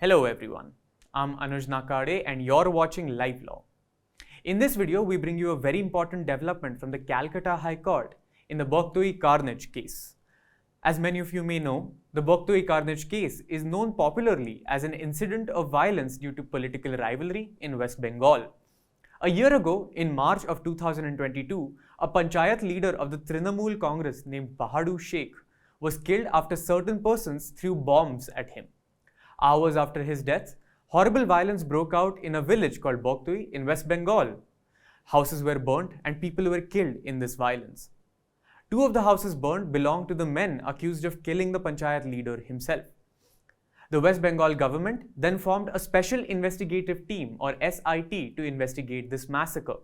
Hello everyone, I'm Anuj Nakade and you're watching LiveLaw. In this video, we bring you a very important development from the Calcutta High Court in the Bogtui carnage case. As many of you may know, the Bogtui carnage case is known popularly as an incident of violence due to political rivalry in West Bengal. A year ago, in March of 2022, a panchayat leader of the Trinamool Congress named Bahadu Sheikh was killed after certain persons threw bombs at him. Hours after his death, horrible violence broke out in a village called Bogtui in West Bengal. Houses were burnt and people were killed in this violence. Two of the houses burnt belonged to the men accused of killing the panchayat leader himself. The West Bengal government then formed a special investigative team or SIT to investigate this massacre.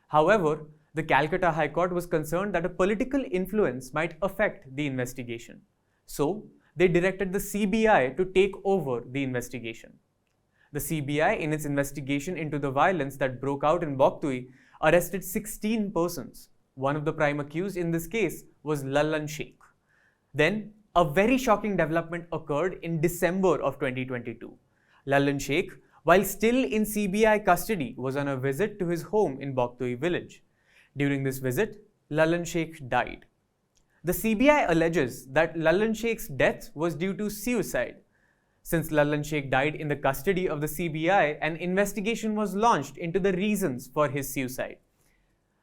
However, the Calcutta High Court was concerned that a political influence might affect the investigation. So, they directed the CBI to take over the investigation. The CBI, in its investigation into the violence that broke out in Bogtui, arrested 16 persons. One of the prime accused in this case was Lallan Sheikh. Then, a very shocking development occurred in December of 2022. Lallan Sheikh, while still in CBI custody, was on a visit to his home in Bogtui village. During this visit, Lallan Sheikh died. The CBI alleges that Lallan Sheikh's death was due to suicide. Since Lallan Sheikh died in the custody of the CBI, an investigation was launched into the reasons for his suicide.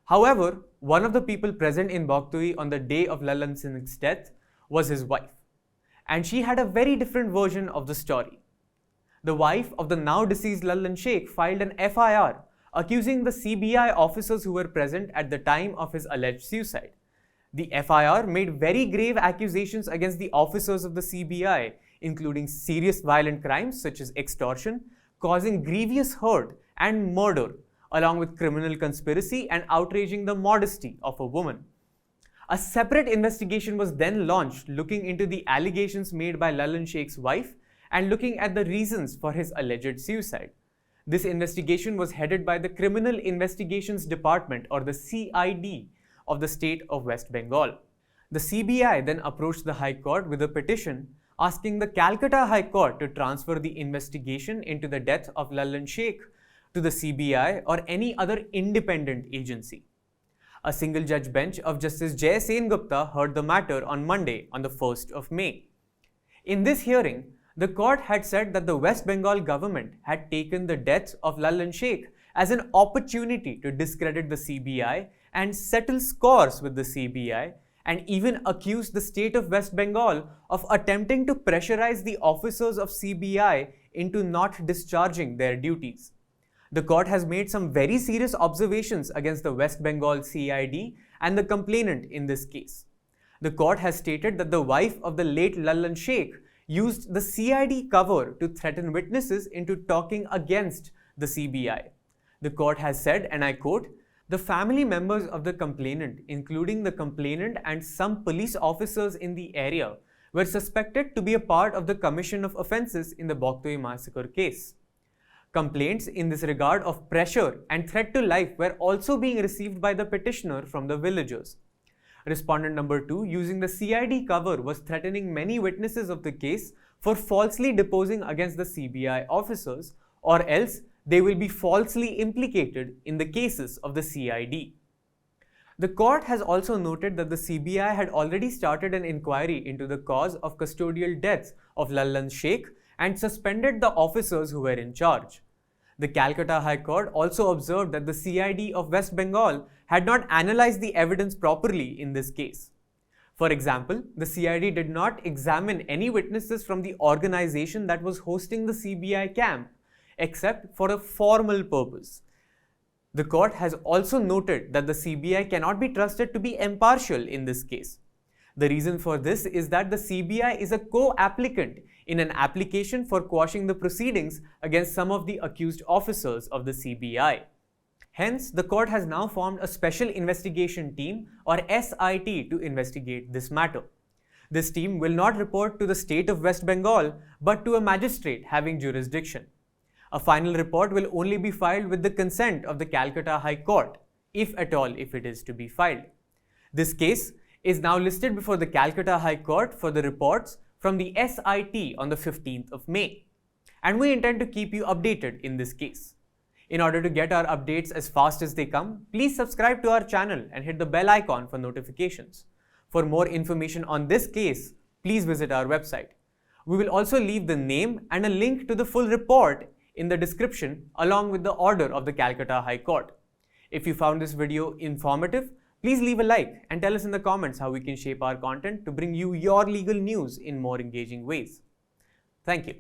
However, one of the people present in Bogtui on the day of Lallan Sheikh's death was his wife, and she had a very different version of the story. The wife of the now deceased Lallan Sheikh filed an FIR accusing the CBI officers who were present at the time of his alleged suicide. The FIR made very grave accusations against the officers of the CBI, including serious violent crimes such as extortion, causing grievous hurt and murder, along with criminal conspiracy and outraging the modesty of a woman. A separate investigation was then launched looking into the allegations made by Lallan Sheikh's wife and looking at the reasons for his alleged suicide. This investigation was headed by the Criminal Investigations Department or the CID of the state of West Bengal. The CBI then approached the High Court with a petition asking the Calcutta High Court to transfer the investigation into the death of Lallan Sheikh to the CBI or any other independent agency. A single judge bench of Justice Jai Sen Gupta heard the matter on Monday, on the 1st of May. In this hearing, the court had said that the West Bengal government had taken the death of Lallan Sheikh as an opportunity to discredit the CBI and settle scores with the CBI, and even accused the state of West Bengal of attempting to pressurize the officers of CBI into not discharging their duties. The court has made some very serious observations against the West Bengal CID and the complainant in this case. The court has stated that the wife of the late Lallan Sheikh used the CID cover to threaten witnesses into talking against the CBI. The court has said, and I quote, "The family members of the complainant, including the complainant and some police officers in the area, were suspected to be a part of the commission of offences in the Bogtui massacre case. Complaints in this regard of pressure and threat to life were also being received by the petitioner from the villagers. Respondent number 2, using the CID cover, was threatening many witnesses of the case for falsely deposing against the CBI officers, or else they will be falsely implicated in the cases of the CID. The court has also noted that the CBI had already started an inquiry into the cause of custodial deaths of Lallan Sheikh and suspended the officers who were in charge. The Calcutta High Court also observed that the CID of West Bengal had not analyzed the evidence properly in this case. For example, the CID did not examine any witnesses from the organization that was hosting the CBI camp, except for a formal purpose. The court has also noted that the CBI cannot be trusted to be impartial in this case. The reason for this is that the CBI is a co-applicant in an application for quashing the proceedings against some of the accused officers of the CBI. Hence, the court has now formed a special investigation team or SIT to investigate this matter. This team will not report to the state of West Bengal but to a magistrate having jurisdiction. A final report will only be filed with the consent of the Calcutta High Court, if at all if it is to be filed. This case is now listed before the Calcutta High Court for the reports from the SIT on the 15th of May. and we intend to keep you updated in this case. In order to get our updates as fast as they come, please subscribe to our channel and hit the bell icon for notifications. For more information on this case, please visit our website. We will also leave the name and a link to the full report in the description along with the order of the Calcutta High Court. If you found this video informative, please leave a like and tell us in the comments how we can shape our content to bring you your legal news in more engaging ways. Thank you.